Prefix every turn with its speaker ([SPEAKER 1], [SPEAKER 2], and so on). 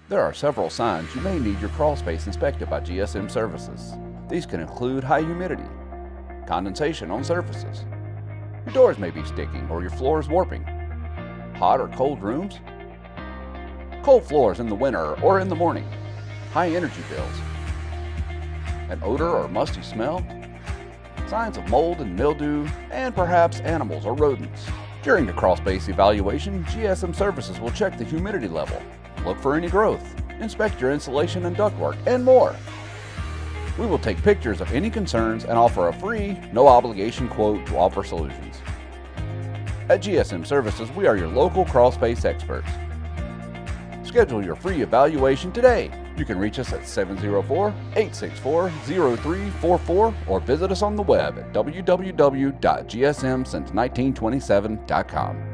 [SPEAKER 1] There are several signs you may need your crawl space inspected by GSM Services. These can include high humidity, condensation on surfaces, your doors may be sticking or your floor is warping, hot or cold rooms, cold floors in the winter or in the morning, high energy bills, an odor or musty smell, signs of mold and mildew, and perhaps animals or rodents. During a crawl space evaluation, GSM Services will check the humidity level, look for any growth, inspect your insulation and ductwork, and more. We will take pictures of any concerns and offer a free, no-obligation quote to offer solutions. At GSM Services, we are your local crawl space experts. Schedule your free evaluation today. You can reach us at 704-864-0344 or visit us on the web at www.gsmsince1927.com.